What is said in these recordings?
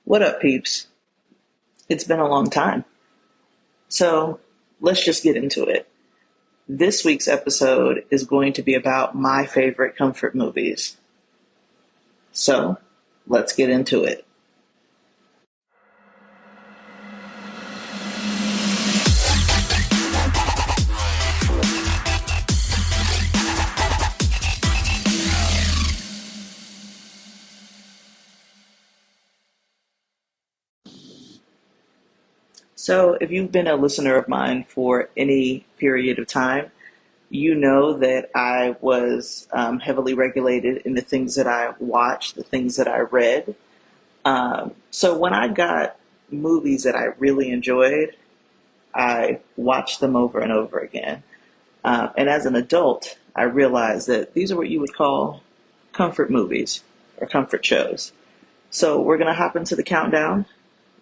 What up, peeps? It's been a long time. So let's just get into it. This week's episode is going to be about my favorite comfort movies. So let's get into it. So, if you've been a listener of mine for any period of time, you know that I was heavily regulated in the things that I watched, the things that I read. So when I got movies that I really enjoyed, I watched them over and over again. And as an adult, I realized that these are what you would call comfort movies or comfort shows. So we're going to hop into the countdown.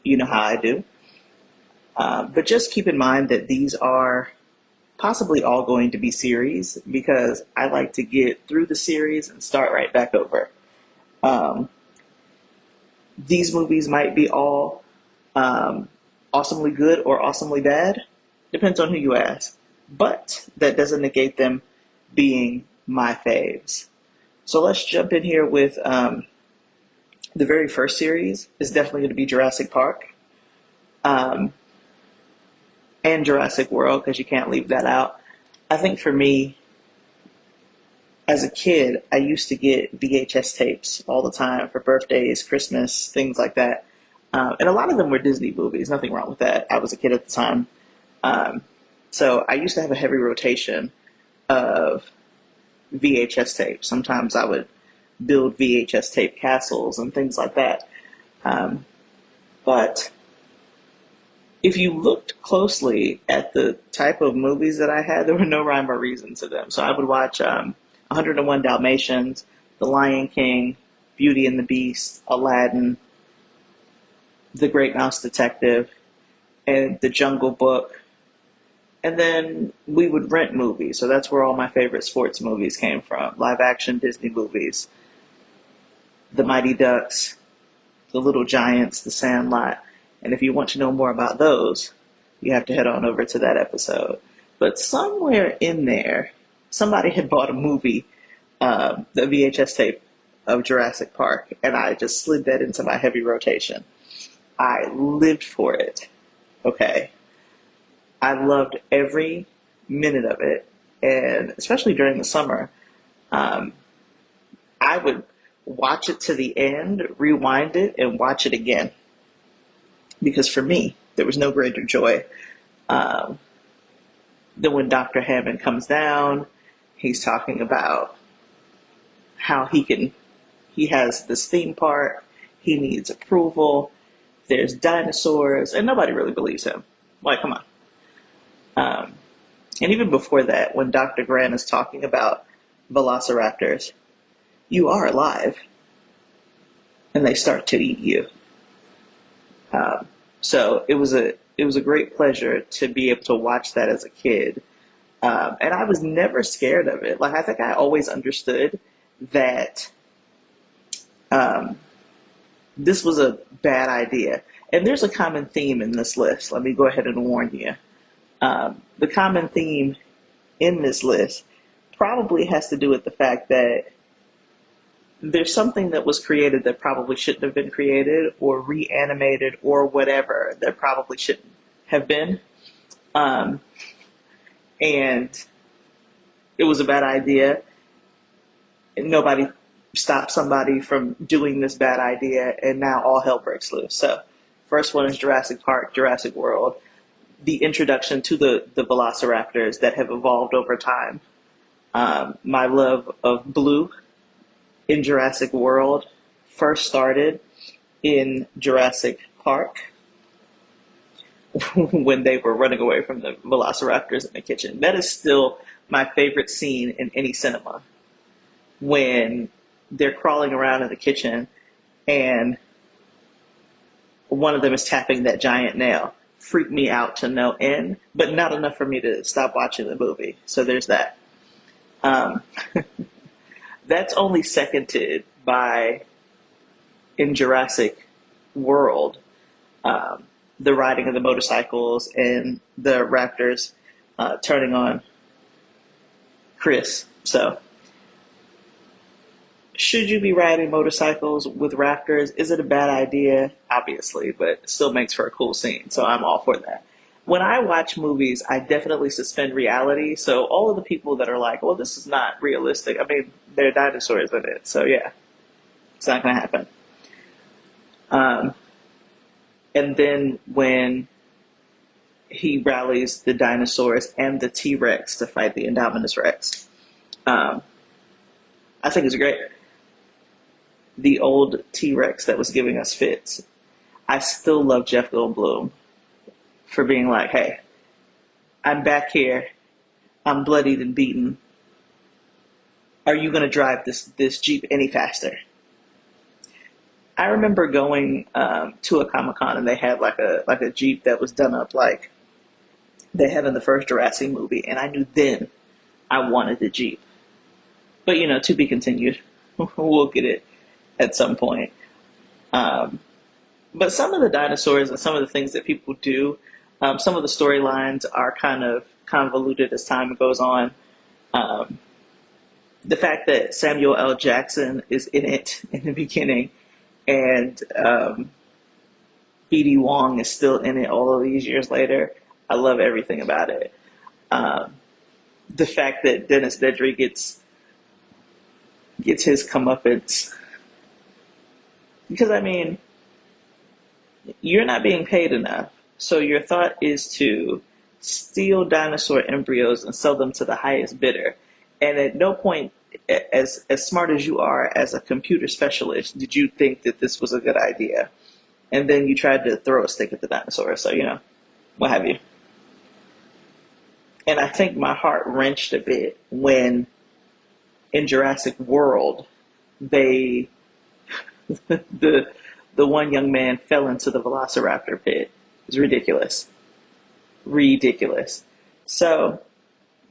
You know how I do. But just keep in mind that these are possibly all going to be series because I like to get through the series and start right back over. Um, these movies might be all awesomely good or awesomely bad, depends on who you ask. But that doesn't negate them being my faves. So let's jump in here with the very first series is definitely going to be Jurassic Park. Um, and Jurassic World because you can't leave that out. I think for me, as a kid, I used to get VHS tapes all the time for birthdays, Christmas, things like that. And a lot of them were Disney movies. Nothing wrong with that. I was a kid at the time. Um, so I used to have a heavy rotation of VHS tapes. Sometimes I would build VHS tape castles and things like that. Um, but if you looked closely at the type of movies that I had, there were no rhyme or reason to them. So I would watch 101 Dalmatians, The Lion King, Beauty and the Beast, Aladdin, The Great Mouse Detective, and The Jungle Book. And then we would rent movies. So that's where all my favorite sports movies came from. Live action Disney movies. The Mighty Ducks, The Little Giants, The Sandlot. And if you want to know more about those, you have to head on over to that episode. But somewhere in there, somebody had bought a movie, the VHS tape of Jurassic Park, and I just slid that into my heavy rotation. I lived for it. Okay. I loved every minute of it. And especially during the summer, um, I would watch it to the end, rewind it, and watch it again. Because for me, there was no greater joy um, than when Dr. Hammond comes down. He's talking about how he has this theme park, he needs approval, there's dinosaurs, and nobody really believes him. Like, come on. Um, and even before that, when Dr. Grant is talking about velociraptors, you are alive, and they start to eat you. So it was a great pleasure to be able to watch that as a kid, and I was never scared of it. Like I think I always understood that um, this was a bad idea, and there's a common theme in this list. Let me go ahead and warn you. The common theme in this list probably has to do with the fact that there's something that was created that probably shouldn't have been created or reanimated or whatever that probably shouldn't have been. Um, and it was a bad idea. And nobody stopped somebody from doing this bad idea. And now all hell breaks loose. So first one is Jurassic Park, Jurassic World. The introduction to the velociraptors that have evolved over time. My love of Blue in Jurassic World first started in Jurassic Park when they were running away from the velociraptors in the kitchen. That is still my favorite scene in any cinema. When they're crawling around in the kitchen and one of them is tapping that giant nail. Freaked me out to no end, but not enough for me to stop watching the movie. So there's that. Um, that's only seconded by in Jurassic world, the riding of the motorcycles and the raptors turning on Chris. So, should you be riding motorcycles with raptors? Is it a bad idea? Obviously, but it still makes for a cool scene. So I'm all for that. When I watch movies, I definitely suspend reality. So all of the people that are like, well, this is not realistic. I mean, there are dinosaurs in it. So yeah, it's not going to happen. Um, and then when he rallies the dinosaurs and the T Rex to fight the Indominus Rex, um, I think it's great. The old T Rex that was giving us fits. I still love Jeff Goldblum for being like, hey, I'm back here. I'm bloodied and beaten. Are you going to drive this Jeep any faster? I remember going to a Comic Con and they had like a Jeep that was done up like they had in the first Jurassic movie, and I knew then I wanted the Jeep. But to be continued. We'll get it at some point. Um, but some of the dinosaurs and some of the things that people do, some of the storylines are kind of convoluted as time goes on. Um, the fact that Samuel L. Jackson is in it in the beginning, and B.D. Wong is still in it all of these years later, I love everything about it. Um, the fact that Dennis Nedry gets his comeuppance, because I mean, you're not being paid enough. So your thought is to steal dinosaur embryos and sell them to the highest bidder. And at no point, as smart as you are as a computer specialist, did you think that this was a good idea. And then you tried to throw a stick at the dinosaur. So, what have you. And I think my heart wrenched a bit when in Jurassic World, they the the one young man fell into the Velociraptor pit. It's ridiculous. Ridiculous. So,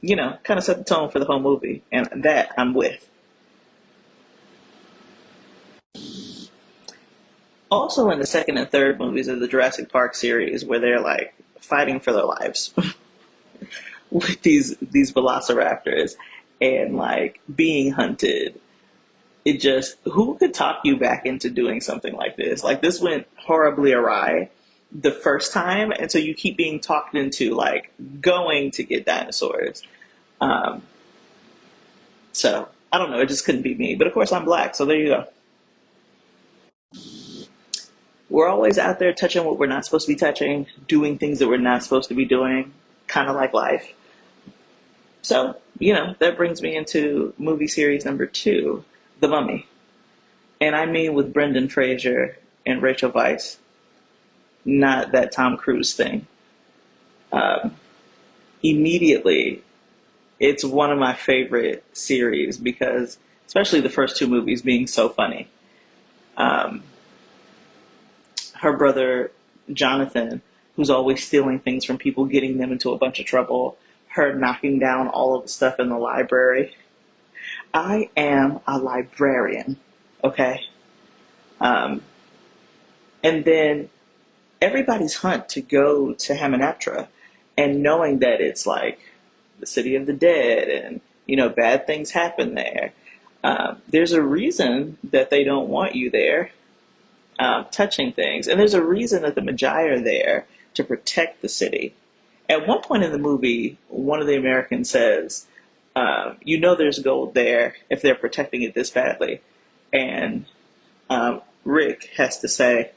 kind of set the tone for the whole movie. And that I'm with. Also in the second and third movies of the Jurassic Park series where they're like fighting for their lives with these velociraptors and like being hunted. It just, who could talk you back into doing something like this? Like this went horribly awry the first time, and so you keep being talked into like going to get dinosaurs. Um, so I don't know, it just couldn't be me. But of course I'm black, so there you go. We're always out there touching what we're not supposed to be touching, doing things that we're not supposed to be doing, kind of like life. So, that brings me into movie series number 2, The Mummy. And I mean with Brendan Fraser and Rachel Weisz, not that Tom Cruise thing. Um, Immediately, it's one of my favorite series because, especially the first 2 movies being so funny. Um, Her brother, Jonathan, who's always stealing things from people, getting them into a bunch of trouble, her knocking down all of the stuff in the library. I am a librarian, okay? Um, and then everybody's hunt to go to Hamunaptra and knowing that it's like the city of the dead and, bad things happen there. There's a reason that they don't want you there touching things. And there's a reason that the Magi are there to protect the city. At one point in the movie, one of the Americans says, there's gold there if they're protecting it this badly. And Rick has to say,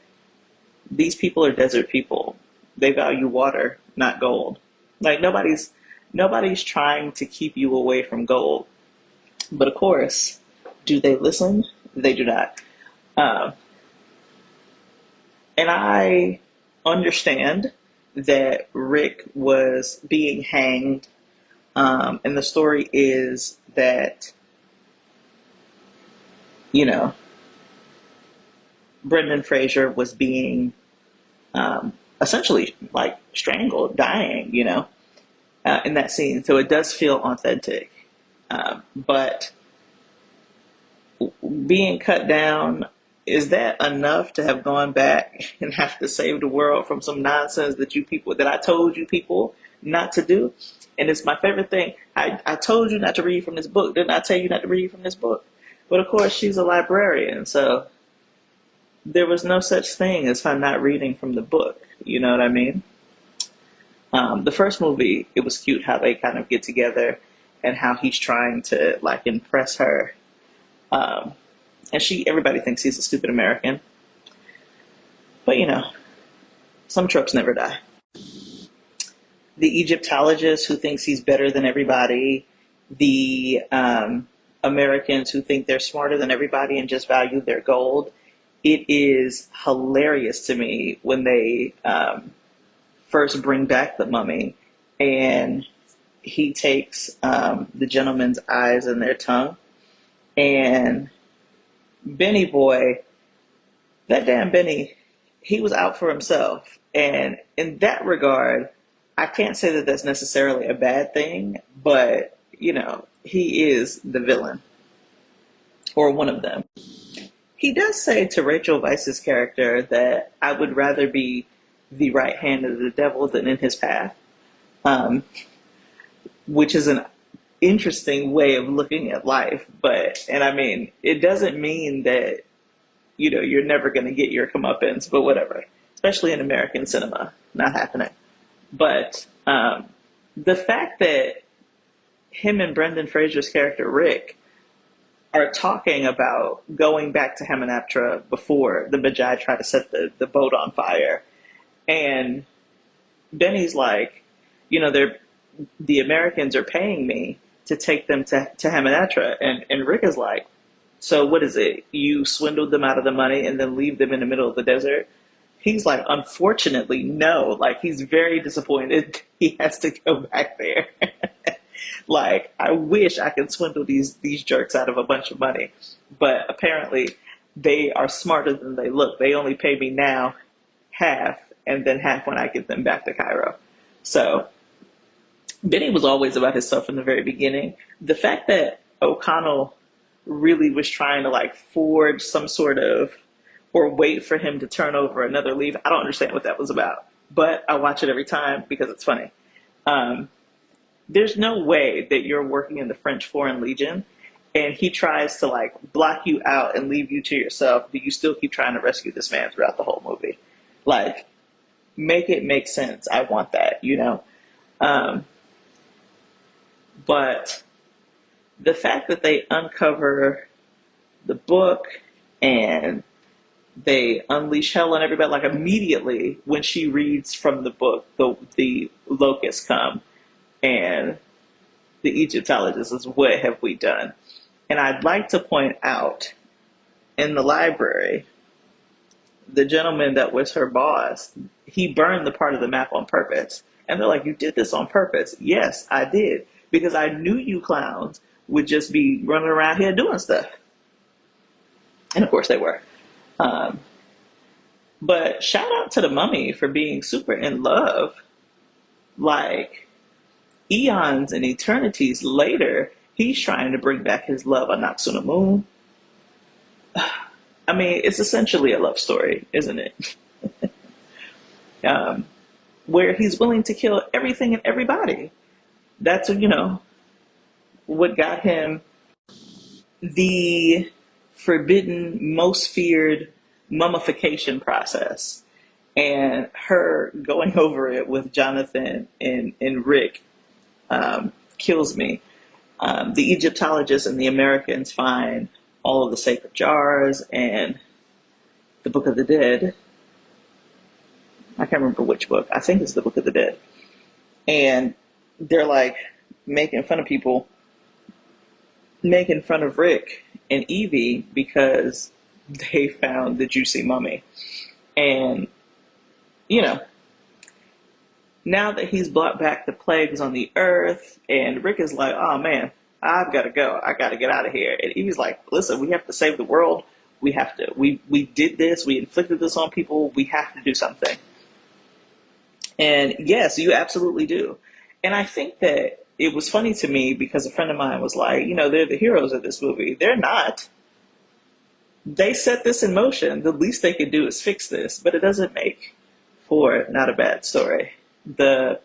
these people are desert people. They value water, not gold. Like nobody's trying to keep you away from gold. But of course, do they listen? They do not. Um, and I understand that Rick was being hanged, and the story is that, you know, Brendan Fraser was being essentially like strangled, dying, in that scene. So it does feel authentic. But being cut down is that enough to have gone back and have to save the world from some nonsense that you people, that I told you people not to do? And it's my favorite thing. I told you not to read from this book. Didn't I tell you not to read from this book? But of course, she's a librarian, so there was no such thing as her not reading from the book. You know what I mean? The first movie, it was cute how they kind of get together and how he's trying to like impress her. Um, and everybody thinks he's a stupid American, but some tropes never die. The Egyptologist who thinks he's better than everybody, the Americans who think they're smarter than everybody and just value their gold. It is hilarious to me when they first bring back the mummy and he takes the gentleman's eyes and their tongue. And Benny boy, that damn Benny, he was out for himself. And in that regard, I can't say that that's necessarily a bad thing, but, he is the villain or one of them. He does say to Rachel Weisz's character that I would rather be the right hand of the devil than in his path, which is an interesting way of looking at life. And I mean, it doesn't mean that, you're never going to get your comeuppance, but whatever, especially in American cinema, not happening. But the fact that him and Brendan Fraser's character Rick are talking about going back to Hamunaptra before the Magi try to set the boat on fire. And Benny's like, the Americans are paying me to take them to Hamunaptra. And Rick is like, so what is it? You swindled them out of the money and then leave them in the middle of the desert? He's like, unfortunately, no. Like, he's very disappointed he has to go back there. Like, I wish I could swindle these jerks out of a bunch of money. But apparently, they are smarter than they look. They only pay me now half, and then half when I get them back to Cairo. So, Benny was always about himself from the very beginning. The fact that O'Connell really was trying to, like, forge some sort of, or wait for him to turn over another leaf, I don't understand what that was about. But I watch it every time because it's funny. There's no way that you're working in the French Foreign Legion and he tries to like block you out and leave you to yourself, but you still keep trying to rescue this man throughout the whole movie. Like, make it make sense. I want that, But the fact that they uncover the book and they unleash hell on everybody, like immediately when she reads from the book, the locusts come. And the Egyptologist is, what have we done? And I'd like to point out, in the library, the gentleman that was her boss, he burned the part of the map on purpose. And they're like, you did this on purpose? Yes, I did. Because I knew you clowns would just be running around here doing stuff. And of course they were. But shout out to the mummy for being super in love. Like, eons and eternities later, he's trying to bring back his love on Natsuna Moon. I mean, it's essentially a love story, isn't it? Where he's willing to kill everything and everybody. That's, what got him the forbidden, most feared mummification process. And her going over it with Jonathan and Rick kills me. The Egyptologists and the Americans find all of the sacred jars and the Book of the Dead. I can't remember which book. I think it's the Book of the Dead. And they're like making fun of people, making fun of Rick and Evie because they found the juicy mummy. And, now that he's brought back the plagues on the earth, and Rick is like, oh man, I've got to go. I got to get out of here. And Evie's like, listen, we have to save the world. We have to. We did this. We inflicted this on people. We have to do something. And yes, you absolutely do. And I think that it was funny to me because a friend of mine was like, they're the heroes of this movie. They're not. They set this in motion. The least they could do is fix this, but it doesn't make for not a bad story. The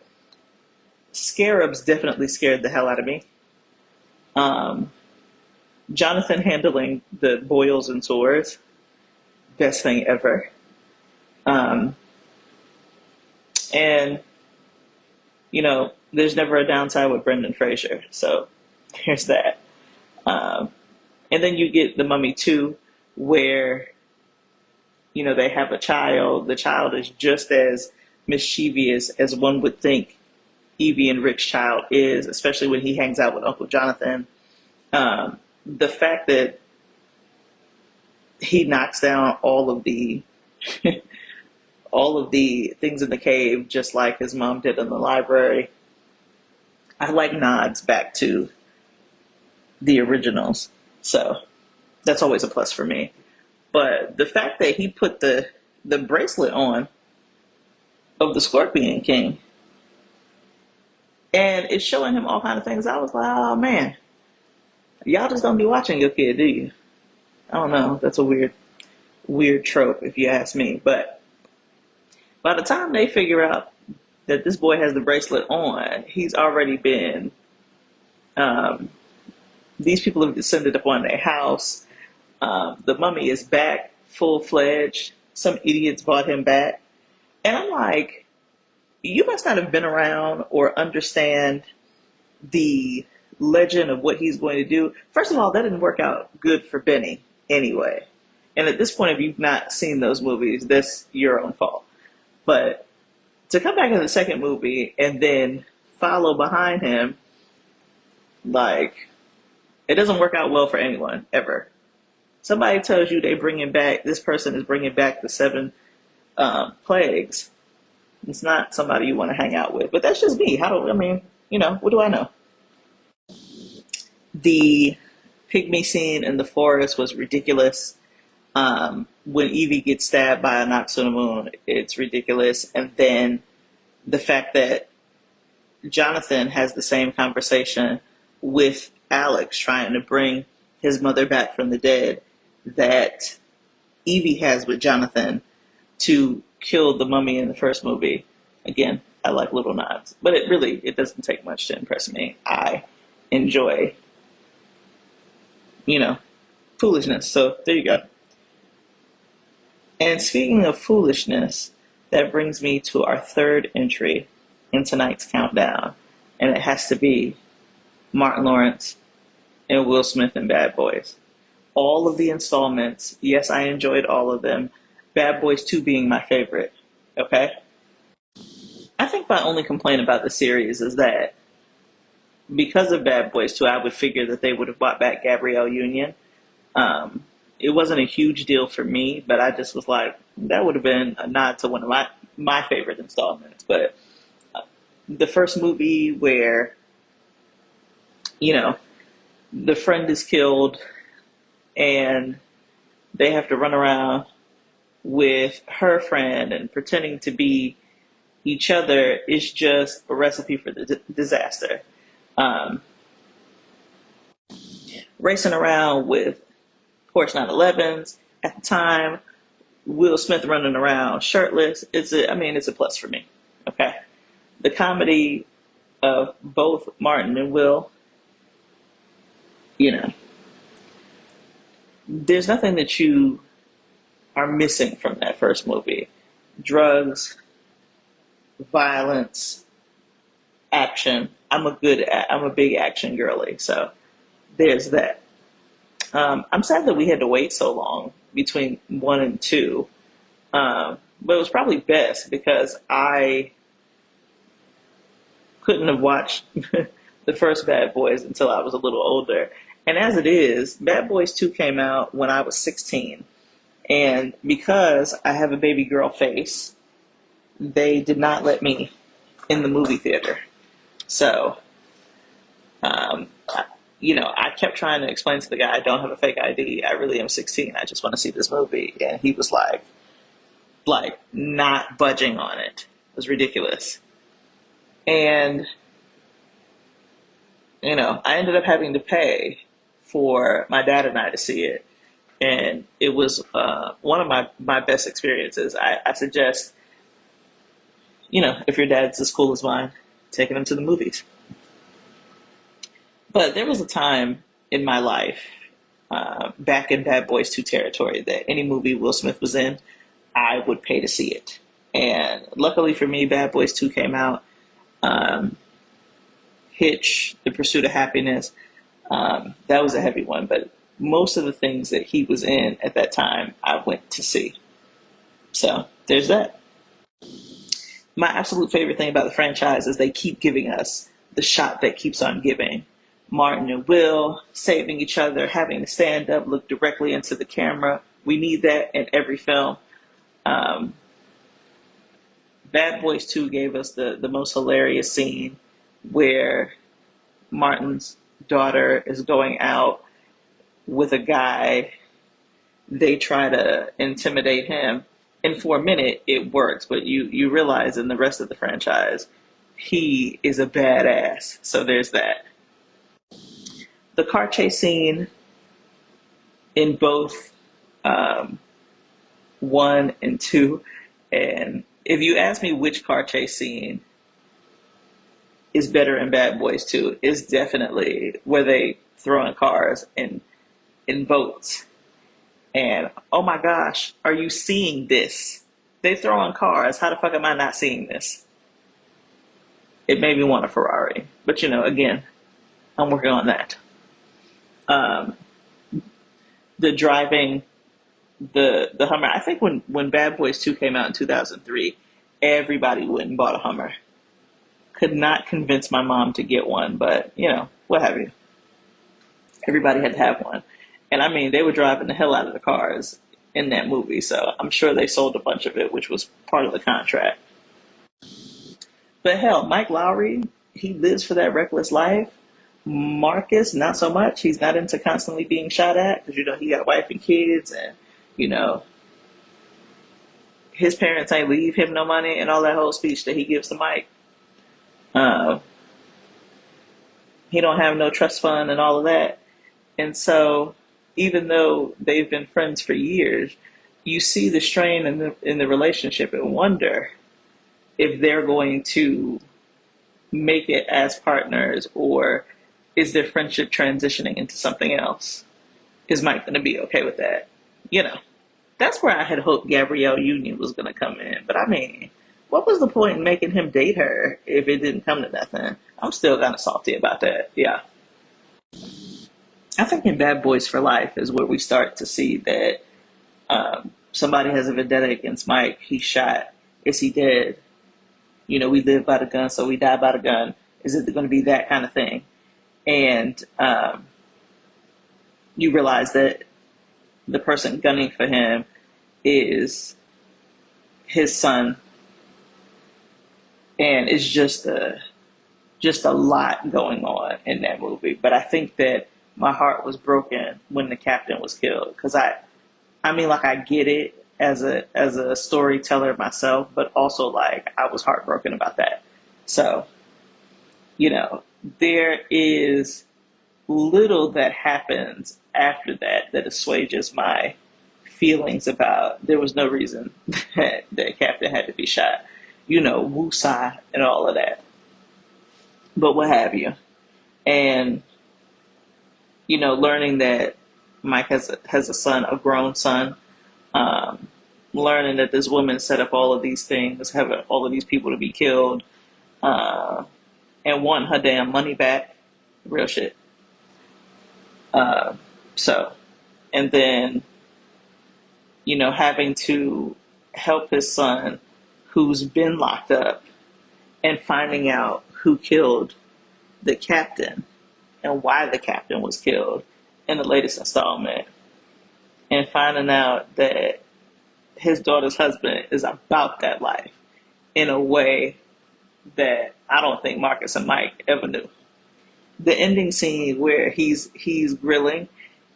scarabs definitely scared the hell out of me. Um, Jonathan handling the boils and sores, best thing ever. Um, and there's never a downside with Brendan Fraser, so there's that. Um, and then you get the Mummy 2, where they have a child. The child is just as mischievous as one would think Evie and Rick's child is, especially when he hangs out with Uncle Jonathan. The fact that he knocks down all of the all of the things in the cave, just like his mom did in the library. I like nods back to the originals, so that's always a plus for me. But the fact that he put the bracelet on of the Scorpion King, and it's showing him all kind of things, I was like, oh man, y'all just don't be watching your kid, do you? I don't know. That's a weird trope, if you ask me. But by the time they figure out that this boy has the bracelet on, he's already been. These people have descended upon their house. The mummy is back full fledged. Some idiots brought him back. And I'm like, you must not have been around or understand the legend of what he's going to do. First of all, that didn't work out good for Benny anyway. And at this point, if you've not seen those movies, that's your own fault. But to come back in the second movie and then follow behind him, like, it doesn't work out well for anyone, ever. Somebody tells you this person is bringing back the seven plagues. It's not somebody you want to hang out with. But that's just me. What do I know? The pygmy scene in the forest was ridiculous. When Evie gets stabbed by a Moon, it's ridiculous. And then the fact that Jonathan has the same conversation with Alex trying to bring his mother back from the dead that Evie has with Jonathan to kill the mummy in the first movie. Again, I like little nods, but it doesn't take much to impress me. I enjoy, foolishness. So there you go. And speaking of foolishness, that brings me to our third entry in tonight's countdown, and it has to be Martin Lawrence and Will Smith in Bad Boys. All of the installments, yes, I enjoyed all of them. Bad Boys 2 being my favorite, okay? I think my only complaint about the series is that because of Bad Boys 2, I would figure that they would have brought back Gabrielle Union. It wasn't a huge deal for me, but I just was like, that would have been a nod to one of my favorite installments. But the first movie where, the friend is killed and they have to run around with her friend and pretending to be each other is just a recipe for the disaster. Racing around with Porsche 911s at the time, Will Smith running around shirtless. It's a plus for me. Okay, the comedy of both Martin and Will. There's nothing that you are missing from that first movie. Drugs, violence, action. I'm a big action girly, so there's that. I'm sad that we had to wait so long between 1 and 2, but it was probably best because I couldn't have watched the first Bad Boys until I was a little older. And as it is, Bad Boys 2 came out when I was 16. And because I have a baby girl face, they did not let me in the movie theater. So, I kept trying to explain to the guy, I don't have a fake ID. I really am 16. I just want to see this movie. And he was like not budging on it. It was ridiculous. And, I ended up having to pay for my dad and I to see it. And it was one of my best experiences. I suggest, if your dad's as cool as mine, taking him to the movies. But there was a time in my life, back in Bad Boys 2 territory, that any movie Will Smith was in, I would pay to see it. And luckily for me, Bad Boys 2 came out. Um, Hitch, The Pursuit of Happiness, that was a heavy one. But most of the things that he was in at that time, I went to see. So there's that. My absolute favorite thing about the franchise is they keep giving us the shot that keeps on giving. Martin and Will saving each other, having to stand up, look directly into the camera. We need that in every film. Um, Bad Boys 2 gave us the most hilarious scene where Martin's daughter is going out with a guy. They try to intimidate him. And for a minute, it works, but you realize in the rest of the franchise, he is a badass. So there's that. The car chase scene in both um, 1 and 2, and if you ask me which car chase scene is better in Bad Boys 2, is definitely where they throw in cars and in boats. And oh my gosh, are you seeing this? They throw in cars. How the fuck am I not seeing this? It made me want a Ferrari. But again, I'm working on that. Um, the driving the Hummer. I think when Bad Boys 2 came out in 2003, everybody went and bought a Hummer. Could not convince my mom to get one, but what have you. Everybody had to have one. And I mean, they were driving the hell out of the cars in that movie, so I'm sure they sold a bunch of it, which was part of the contract. But hell, Mike Lowry, he lives for that reckless life. Marcus, not so much. He's not into constantly being shot at because he got a wife and kids, and you know his parents ain't leave him no money, and all that whole speech that he gives to Mike. Uh, he don't have no trust fund and all of that, and so even though they've been friends for years, you see the strain in the relationship and wonder if they're going to make it as partners, or is their friendship transitioning into something else? Is Mike going to be okay with that? You know, that's where I had hoped Gabrielle Union was going to come in. But I mean, what was the point in making him date her if it didn't come to nothing? I'm still kind of salty about that. Yeah. I think in Bad Boys for Life is where we start to see that somebody has a vendetta against Mike. He's shot. Is he dead? We live by the gun, so we die by the gun. Is it going to be that kind of thing? And you realize that the person gunning for him is his son, and it's just a lot going on in that movie. But I think that my heart was broken when the captain was killed, because I mean, like, I get it as a storyteller myself, but also like I was heartbroken about that. So there is little that happens after that assuages my feelings about there was no reason that Captain had to be shot. Woosah and all of that. But what have you. And, learning that Mike has a son, a grown son, learning that this woman set up all of these things, having all of these people to be killed, uh, and wanting her damn money back. Real shit. Uh, so, and then, having to help his son who's been locked up and finding out who killed the captain and why the captain was killed in the latest installment, and finding out that his daughter's husband is about that life in a way that I don't think Marcus and Mike ever knew. The ending scene where he's grilling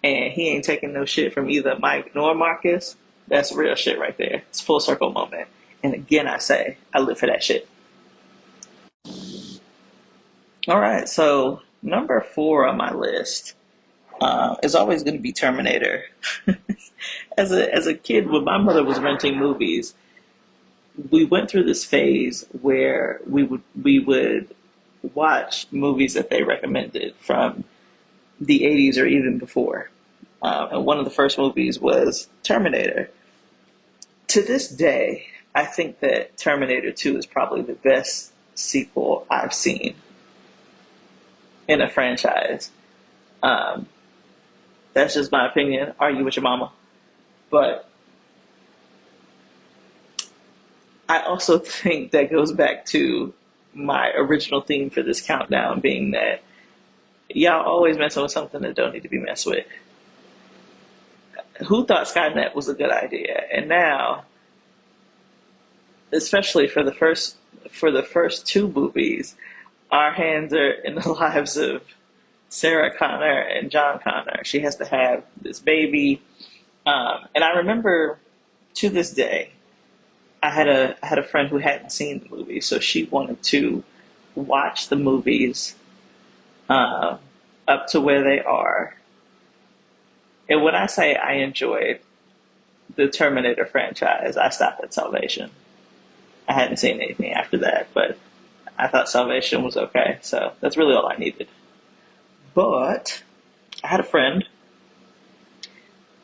and he ain't taking no shit from either Mike nor Marcus, that's real shit right there. It's full circle moment. And again, I say, I live for that shit. All right, so number 4 on my list. is always going to be Terminator. As a kid, when my mother was renting movies, we went through this phase where we would watch movies that they recommended from the 80s or even before. And one of the first movies was Terminator. To this day, I think that Terminator 2 is probably the best sequel I've seen in a franchise. Um, that's just my opinion. Argue with your mama. But I also think that goes back to my original theme for this countdown being that y'all always messing with something that don't need to be messed with. Who thought Skynet was a good idea? And now, especially for the first two movies, our hands are in the lives of Sarah Connor and John Connor. She has to have this baby, and I remember to this day, I had a friend who hadn't seen the movie, so she wanted to watch the movies uh, up to where they are. And when I say I enjoyed the Terminator franchise, I stopped at Salvation. I hadn't seen anything after that, but I thought Salvation was okay, so that's really all I needed. But I had a friend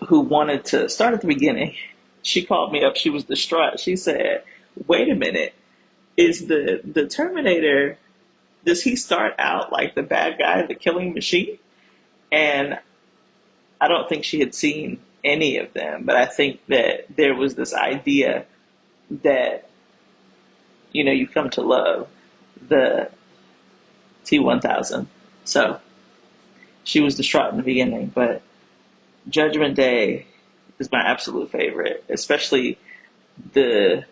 who wanted to start at the beginning. She called me up. She was distraught. She said, "Wait a minute. Is the Terminator? Does he start out like the bad guy, the killing machine?" And I don't think she had seen any of them, but I think that there was this idea that you come to love the T-1000. So she was distraught in the beginning, but Judgment Day is my absolute favorite, especially the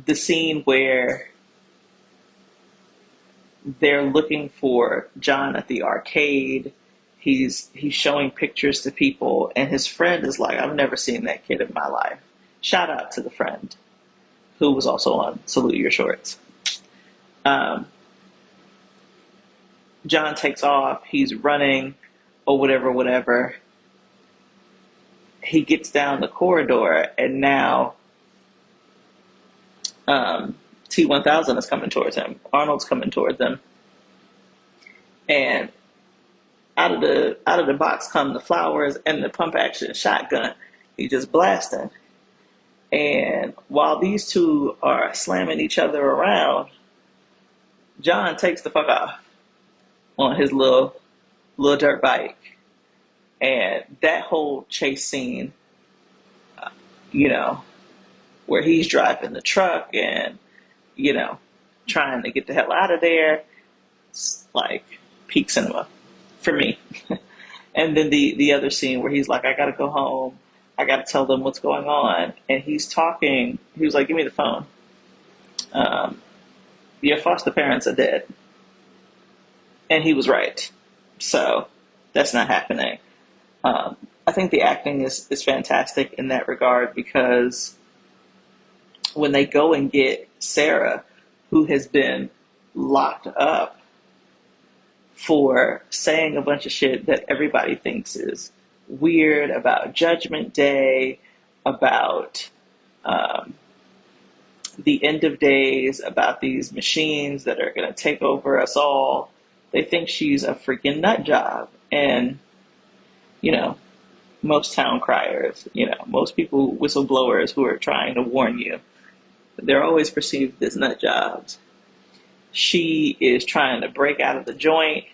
the scene where they're looking for John at the arcade. He's showing pictures to people, and his friend is like, "I've never seen that kid in my life." Shout out to the friend who was also on Salute Your Shorts. Um, John takes off. He's running, or whatever, whatever. He gets down the corridor, and now T-1000 is coming towards him. Arnold's coming towards him, and out of the box come the flowers and the pump action shotgun. He just blasting, and while these two are slamming each other around, John takes the fuck off on his little dirt bike, and that whole chase scene, you know, where he's driving the truck and trying to get the hell out of there, it's like peak cinema for me. And then the other scene where he's like, "I gotta go home. I gotta tell them what's going on," and he's talking. He was like, "Give me the phone. Um, your foster parents are dead," and he was right. So that's not happening. Um, I think the acting is fantastic in that regard because when they go and get Sarah, who has been locked up for saying a bunch of shit that everybody thinks is weird about Judgment Day, about um, the end of days, about these machines that are going to take over us all. They think she's a freaking nut job. And, you know, most town criers, most people, whistleblowers who are trying to warn you, they're always perceived as nut jobs. She is trying to break out of the joint.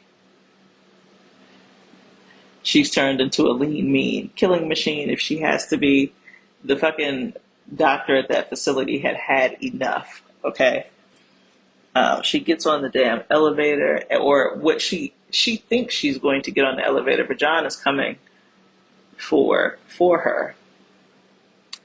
She's turned into a lean, mean killing machine if she has to be. The fucking doctor at that facility had enough, okay? She gets on the damn elevator, or what she thinks she's going to get on the elevator, but John is coming for her.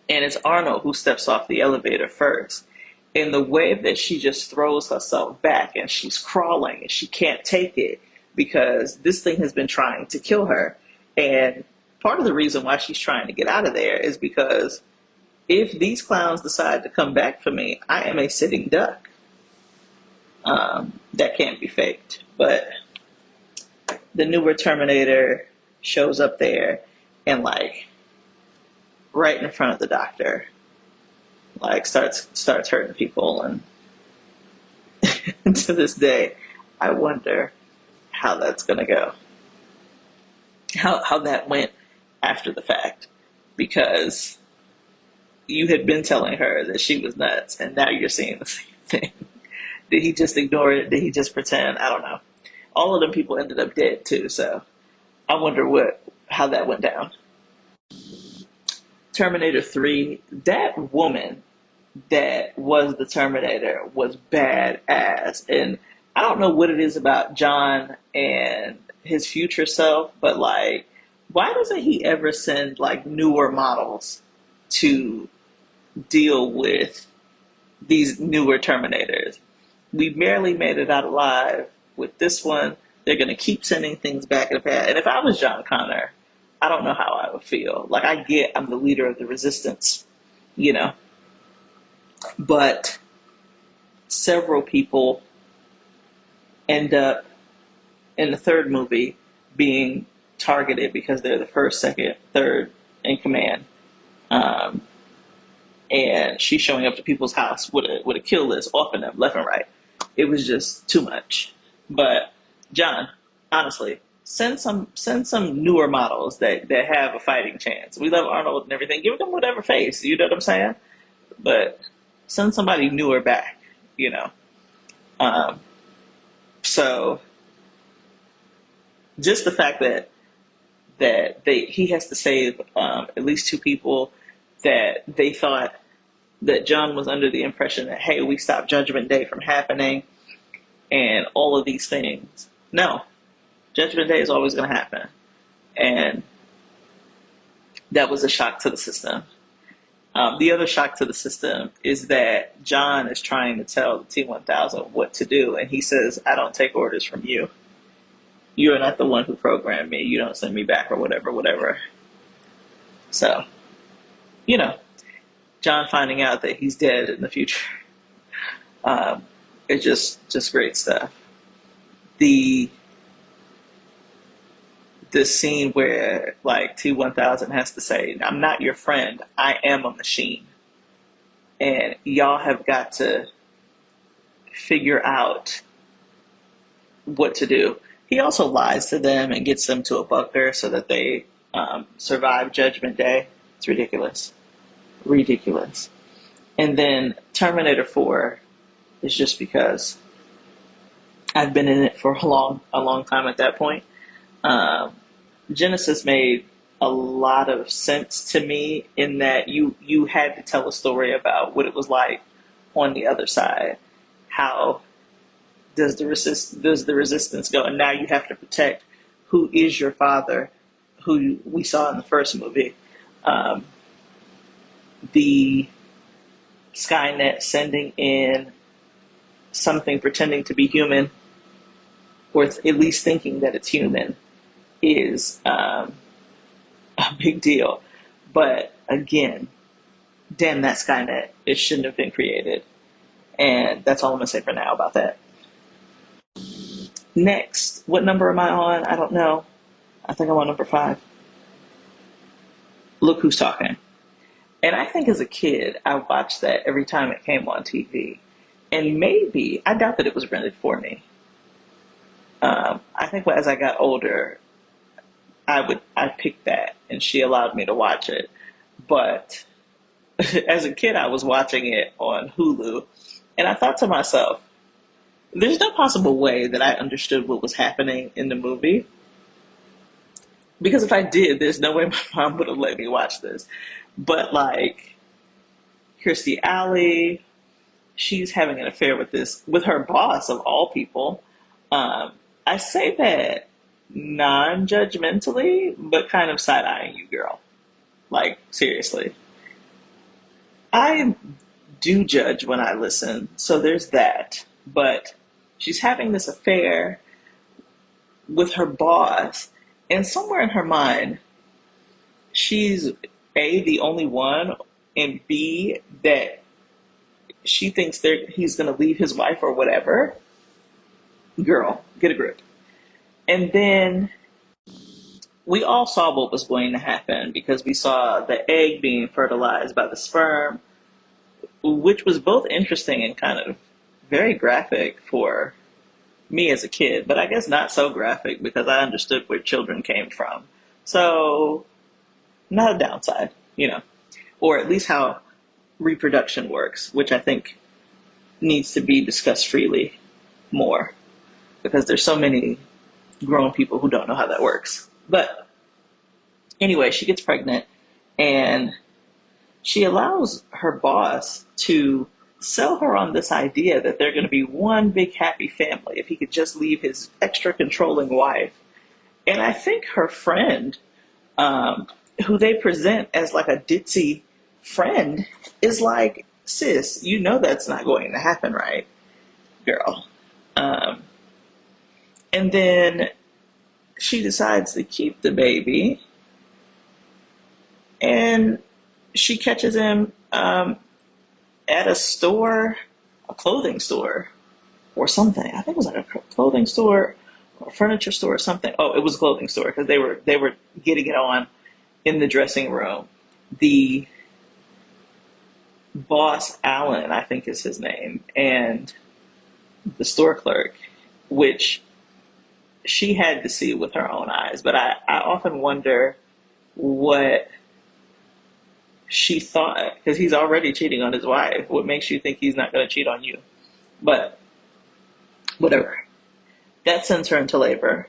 And it's Arnold who steps off the elevator first. In the way that she just throws herself back and she's crawling and she can't take it because this thing has been trying to kill her. And part of the reason why she's trying to get out of there is because if these clowns decide to come back for me, I am a sitting duck. That can't be faked. But the newer Terminator shows up there and like right in front of the doctor, like starts hurting people, and to this day, I wonder how that's gonna go, how that went after the fact, because you had been telling her that she was nuts, and now you're seeing the same thing. Did he just ignore it? Did he just pretend? I don't know. All of them people ended up dead too, so I wonder how that went down. Terminator 3, that woman that was the Terminator was badass. And I don't know what it is about John and his future self, but like, why doesn't he ever send like newer models to deal with these newer Terminators? We barely made it out alive with this one. They're going to keep sending things back in the past. And if I was John Connor, I don't know how I would feel. Like, I get I'm the leader of the resistance, you know, but several people end up in the third movie being targeted because they're the first, second, third in command. Um, and she's showing up to people's house with a kill list, offing them left and right. It was just too much. But John, honestly, send some newer models that have a fighting chance. We love Arnold and everything. Give them whatever face. You know what I'm saying? But send somebody newer back. You know. Um, so just the fact that he has to save at least two people that they thought that John was under the impression that, hey, we stopped Judgment Day from happening and all of these things. No, Judgment Day is always going to happen. And that was a shock to the system. The other shock to the system is that John is trying to tell the T-1000 what to do, and he says, I don't take orders from you. You are not the one who programmed me. You don't send me back or whatever, whatever. So, you know, John finding out that he's dead in the future. It's just great stuff. The scene where like T-1000 has to say, I'm not your friend, I am a machine. And y'all have got to figure out what to do. He also lies to them and gets them to a bunker so that they survive Judgment Day. It's ridiculous. Ridiculous. And then Terminator 4 is just because I've been in it for a long time at that point. Genesis made a lot of sense to me in that you had to tell a story about what it was like on the other side. How does the resistance go? And now you have to protect who is your father, who we saw in the first movie. The Skynet sending in something pretending to be human, or at least thinking that it's human, is a big deal. But again, damn that Skynet. It shouldn't have been created. And that's all I'm going to say for now about that. Next, what number am I on? I don't know. I think I'm on number 5. Look Who's Talking. And I think as a kid, I watched that every time it came on TV. And maybe, I doubt that it was rented for me. I think as I got older, I picked that and she allowed me to watch it. But as a kid, I was watching it on Hulu and I thought to myself, there's no possible way that I understood what was happening in the movie. Because if I did, there's no way my mom would have let me watch this. But like, Kirstie Alley, she's having an affair with her boss of all people. I say that non-judgmentally, but kind of side-eyeing you, girl. Like, seriously. I do judge when I listen, so there's that. But she's having this affair with her boss, and somewhere in her mind, she's A, the only one, and B, that she thinks he's going to leave his wife or whatever. Girl, get a grip. And then we all saw what was going to happen because we saw the egg being fertilized by the sperm, which was both interesting and kind of very graphic for me as a kid, but I guess not so graphic because I understood where children came from. So, not a downside, or at least how reproduction works, which I think needs to be discussed freely more because there's so many grown people who don't know how that works. But anyway, she gets pregnant and she allows her boss to sell her on this idea that they're going to be one big happy family if he could just leave his extra controlling wife. And I think her friend, who they present as like a ditzy friend, is like, sis, you know that's not going to happen, right, girl? Um, and then she decides to keep the baby, and she catches him at a store, a clothing store, or something. I think it was like a clothing store or furniture store or something. Oh, it was a clothing store because they were getting it on in the dressing room. The boss, Alan, I think is his name, and the store clerk, which she had to see with her own eyes. But I often wonder what she thought, because he's already cheating on his wife. What makes you think he's not going to cheat on you? But whatever. That sends her into labor.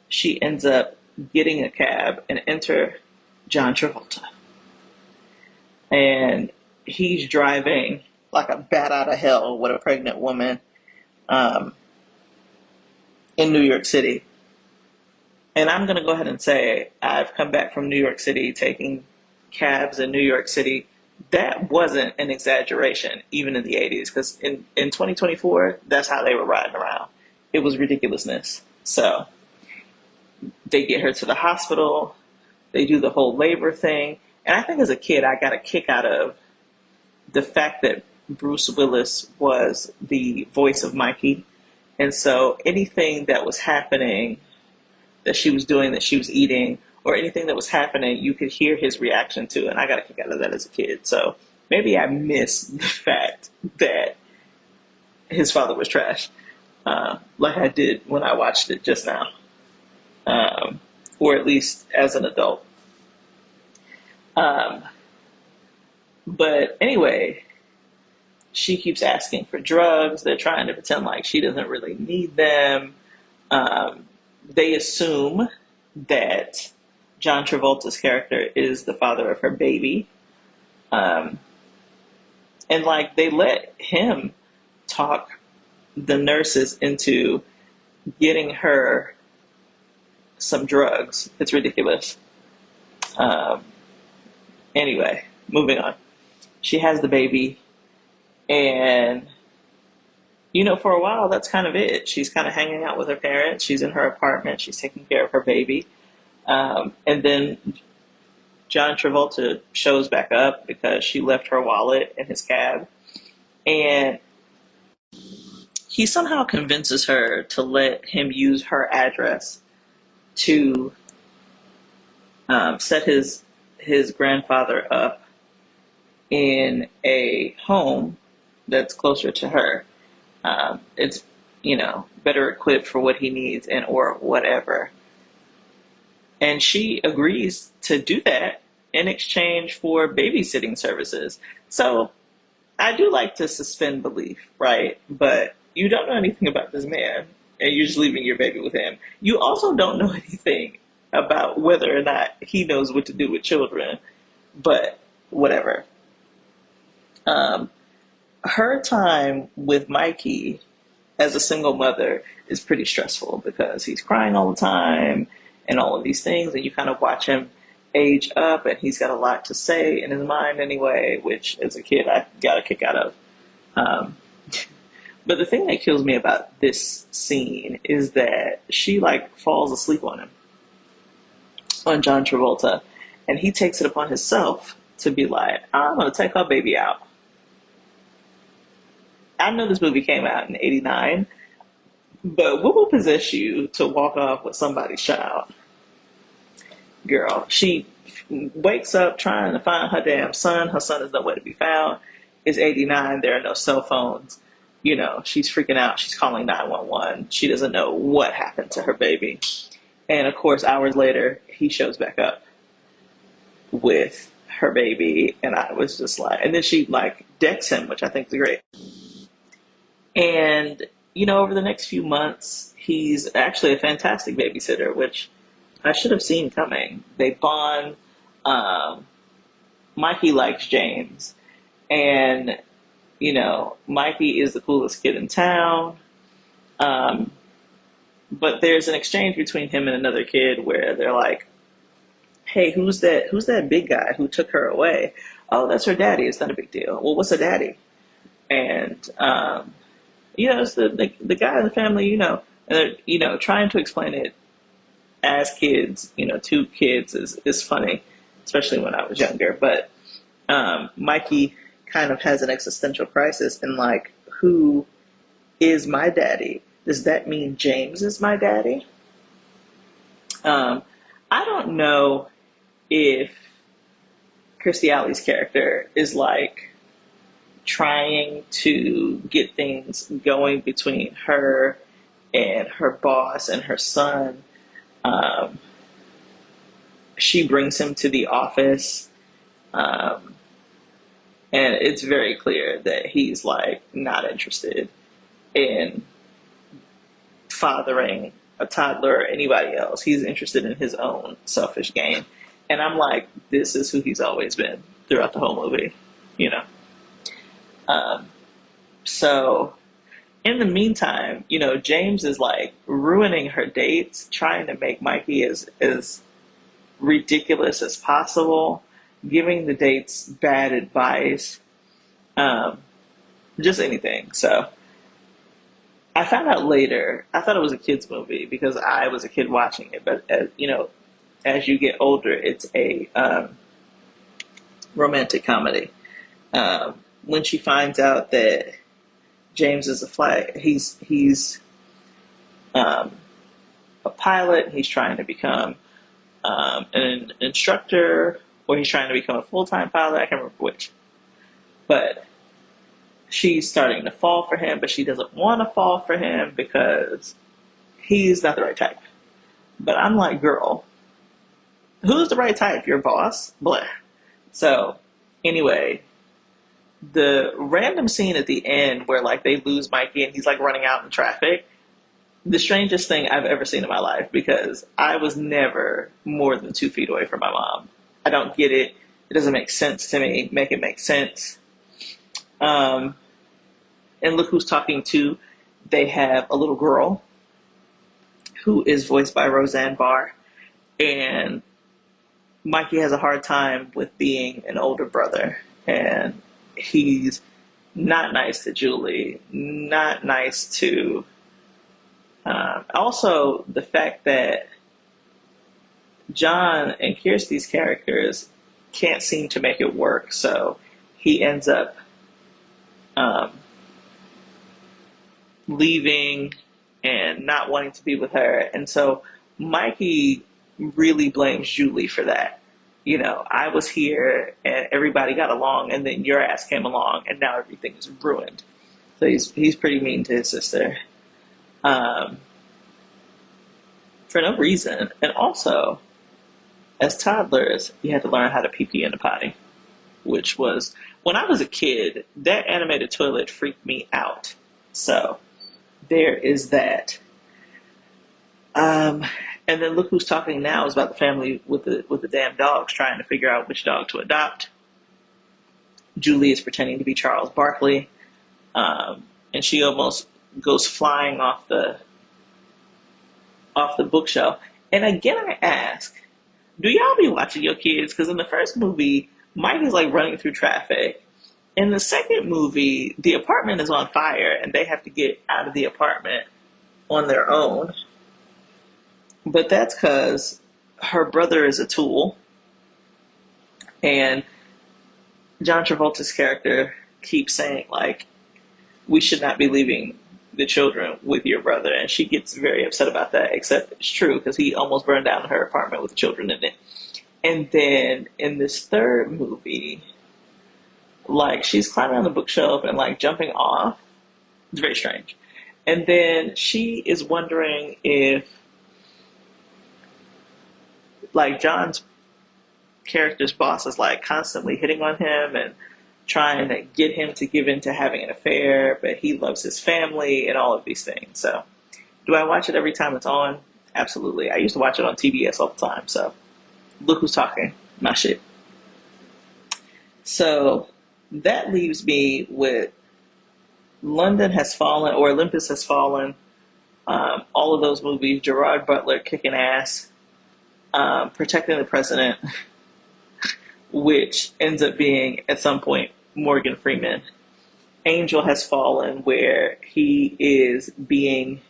She ends up getting a cab and enter John Travolta. And he's driving like a bat out of hell with a pregnant woman um, in New York City. And I'm going to go ahead and say I've come back from New York City taking cabs in New York City. That wasn't an exaggeration, even in the 80s, because in 2024, that's how they were riding around. It was ridiculousness. So they get her to the hospital. They do the whole labor thing. And I think as a kid, I got a kick out of the fact that Bruce Willis was the voice of Mikey. And so anything that was happening, that she was doing, that she was eating, or anything that was happening, you could hear his reaction to it. And I got a kick out of that as a kid. So maybe I missed the fact that his father was trash, like I did when I watched it just now, or at least as an adult. Um, but anyway, she keeps asking for drugs. They're trying to pretend like she doesn't really need them. Um, they assume that John Travolta's character is the father of her baby. Um, and like they let him talk the nurses into getting her some drugs. It's ridiculous. Um, anyway, moving on. She has the baby, and for a while, that's kind of it. She's kind of hanging out with her parents. She's in her apartment. She's taking care of her baby. And then John Travolta shows back up because she left her wallet in his cab. And he somehow convinces her to let him use her address to set his grandfather up in a home that's closer to her. It's better equipped for what he needs and or whatever. And she agrees to do that in exchange for babysitting services. So I do like to suspend belief, right? But you don't know anything about this man, and you're just leaving your baby with him. You also don't know anything about whether or not he knows what to do with children, but whatever. Um, Her time with Mikey as a single mother is pretty stressful because he's crying all the time and all of these things, and you kind of watch him age up, and he's got a lot to say in his mind anyway, which as a kid I got a kick out of. Um, but the thing that kills me about this scene is that she like falls asleep on him, on John Travolta, and he takes it upon himself to be like, I'm gonna take our baby out. I know this movie came out in '89, but what will possess you to walk off with somebody's child? Girl, she wakes up trying to find her damn son. Her son is nowhere to be found. It's 89. There are no cell phones. You know, she's freaking out. She's calling 911. She doesn't know what happened to her baby. And of course, hours later, he shows back up with her baby. And I was just like, and then she like decks him, which I think is great. And, you know, over the next few months, he's actually a fantastic babysitter, which I should have seen coming. They bond. Um, Mikey likes James. And, you know, Mikey is the coolest kid in town. Um, but there's an exchange between him and another kid where they're like, "Hey, who's that big guy who took her away?" "Oh, that's her daddy. It's not a big deal." "Well, what's a daddy?" And you know, it's the guy in the family, you know, and they're, you know, trying to explain it as kids, you know, to kids is funny, especially when I was younger. But Mikey kind of has an existential crisis and like, who is my daddy? Does that mean James is my daddy? Um, I don't know if Kirstie Alley's character is like trying to get things going between her and her boss and her son. Um, she brings him to the office, um, and it's very clear that he's like not interested in fathering a toddler or anybody else. He's interested in his own selfish gain. And I'm like, this is who he's always been throughout the whole movie, you know? Um, so in the meantime, you know, James is like ruining her dates, trying to make Mikey as ridiculous as possible, giving the dates bad advice, um, just anything. So I found out later, I thought it was a kid's movie because I was a kid watching it, but as, you know, as you get older, it's a romantic comedy. When she finds out that James is he's um, a pilot. He's trying to become an instructor, or he's trying to become a full time pilot. I can't remember which. But she's starting to fall for him, but she doesn't want to fall for him because he's not the right type. But I'm like, girl, who's the right type? Your boss? Blah. So anyway, the random scene at the end where like they lose Mikey and he's like running out in traffic, the strangest thing I've ever seen in my life, because I was never more than 2 feet away from my mom. I don't get it. It doesn't make sense to me. Make it make sense. Um, and look who's talking to. They have a little girl who is voiced by Roseanne Barr. And Mikey has a hard time with being an older brother. And he's not nice to Julie, not nice to. Also, the fact that John and Kirsty's characters can't seem to make it work, so he ends up um, leaving and not wanting to be with her. And so Mikey really blames Julie for that. You know, I was here and everybody got along, and then your ass came along, and now everything is ruined. So he's pretty mean to his sister um, for no reason. And also, as toddlers, you had to learn how to pee pee in the potty, which was, when I was a kid, that animated toilet freaked me out. So there is that. And then look who's talking now is about the family with the damn dogs, trying to figure out which dog to adopt. Julie is pretending to be Charles Barkley, and she almost goes flying off the bookshelf. And again, I ask, do y'all be watching your kids? Because in the first movie, Mike is like running through traffic. In the second movie, the apartment is on fire, and they have to get out of the apartment on their own. But that's because her brother is a tool, and John Travolta's character keeps saying, like, we should not be leaving the children with your brother. And she gets very upset about that, except it's true because he almost burned down her apartment with the children in it. And then in this third movie, like she's climbing on the bookshelf and like jumping off. It's very strange. And then she is wondering if like John's character's boss is like constantly hitting on him and trying to get him to give in to having an affair, but he loves his family and all of these things. So, do I watch it every time it's on? Absolutely. I used to watch it on TBS all the time. So, look who's talking. My shit. So, that leaves me with London Has Fallen or Olympus Has Fallen. All of those movies. Gerard Butler kicking ass. Protecting the President. Which ends up being, at some point, Morgan Freeman. Angel Has Fallen, where he is being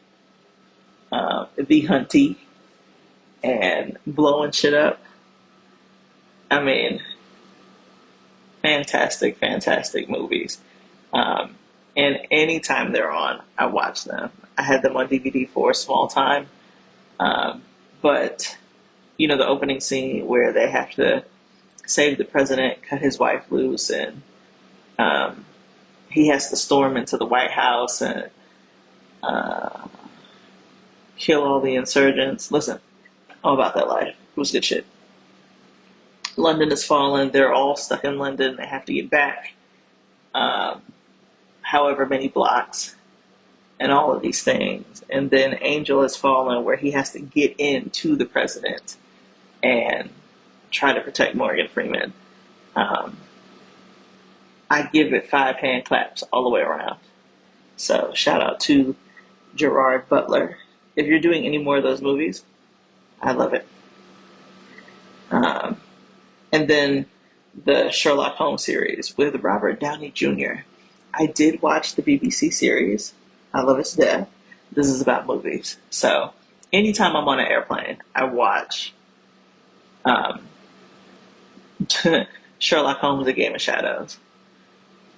the huntee and blowing shit up. I mean, fantastic, fantastic movies. And anytime they're on, I watch them. I had them on DVD for a small time. But, you know, the opening scene where they have to save the president, cut his wife loose, and he has to storm into the White House and kill all the insurgents. Listen, all about that life. It was good shit. London Has Fallen. They're all stuck in London. They have to get back however many blocks and all of these things. And then Angel Has Fallen, where he has to get into the president and try to protect Morgan Freeman. I give it 5 hand claps all the way around. So shout out to Gerard Butler. If you're doing any more of those movies, I love it. And then the Sherlock Holmes series with Robert Downey Jr. I did watch the BBC series. I love it to death. This is about movies. So anytime I'm on an airplane, I watch Sherlock Holmes: A Game of Shadows.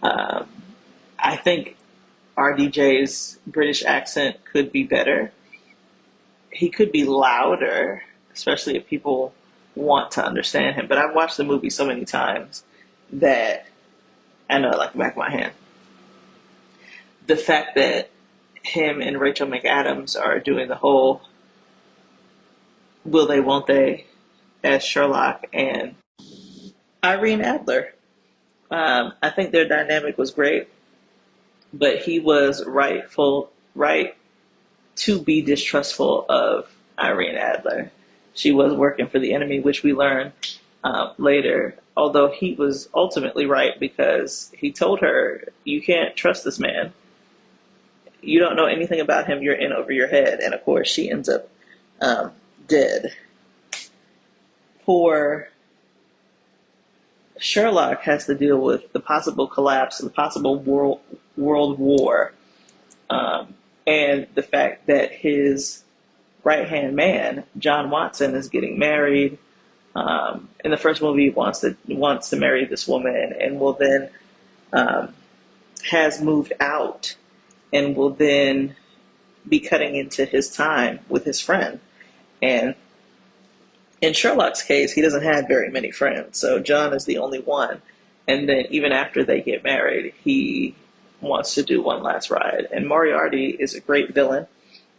I think RDJ's British accent could be better. He could be louder, especially if people want to understand him. But I've watched the movie so many times that I know it like the back of my hand. The fact that him and Rachel McAdams are doing the whole will they, won't they, as Sherlock and Irene Adler. I think their dynamic was great, but he was right to be distrustful of Irene Adler. She was working for the enemy, which we learn later, although he was ultimately right because he told her, you can't trust this man. You don't know anything about him. You're in over your head. And of course, she ends up dead. Poor Sherlock has to deal with the possible collapse, the possible world war, and the fact that his right-hand man, John Watson, is getting married. In the first movie, he wants to marry this woman, and will then has moved out, and will then be cutting into his time with his friend. And in Sherlock's case, he doesn't have very many friends, so John is the only one. And then even after they get married, he wants to do one last ride. And Moriarty is a great villain,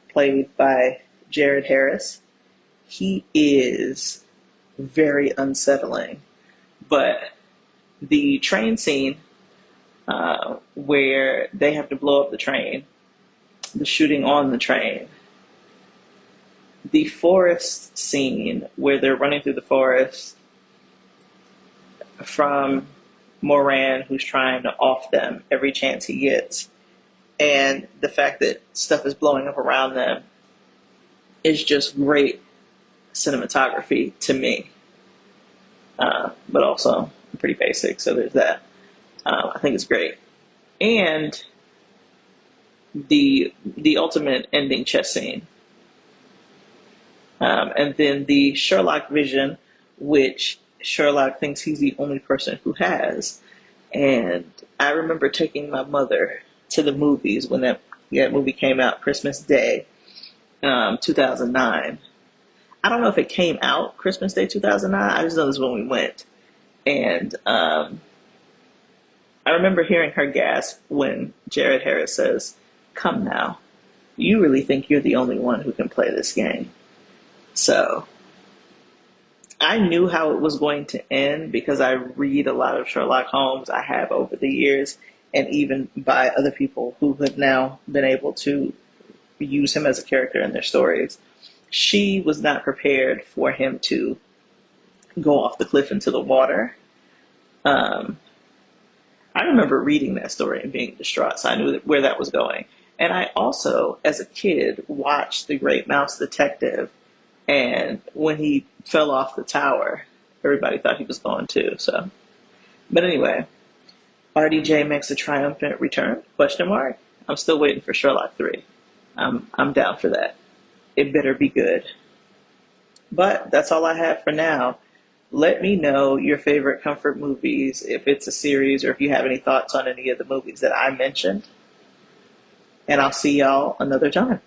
played by Jared Harris. He is very unsettling. But the train scene where they have to blow up the train, the shooting on the train, the forest scene where they're running through the forest from Moran, who's trying to off them every chance he gets, and the fact that stuff is blowing up around them is just great cinematography to me. But also pretty basic, so there's that. I think it's great. And the ultimate ending chess scene. And then the Sherlock vision, which Sherlock thinks he's the only person who has. And I remember taking my mother to the movies when that Yeah, that movie came out Christmas Day, 2009. I don't know if it came out Christmas Day 2009. I just know this is when we went. And I remember hearing her gasp when Jared Harris says, "Come now, you really think you're the only one who can play this game." So I knew how it was going to end because I read a lot of Sherlock Holmes. I have over the years, and even by other people who have now been able to use him as a character in their stories. She was not prepared for him to go off the cliff into the water. Um, I remember reading that story and being distraught, so I knew where that was going. And I also, as a kid, watched The Great Mouse Detective, and when he fell off the tower, everybody thought he was going to. So, but anyway, RDJ makes a triumphant return? Question mark. I'm still waiting for Sherlock 3. I'm down for that. It better be good. But that's all I have for now. Let me know your favorite comfort movies, if it's a series, or if you have any thoughts on any of the movies that I mentioned. And I'll see y'all another time.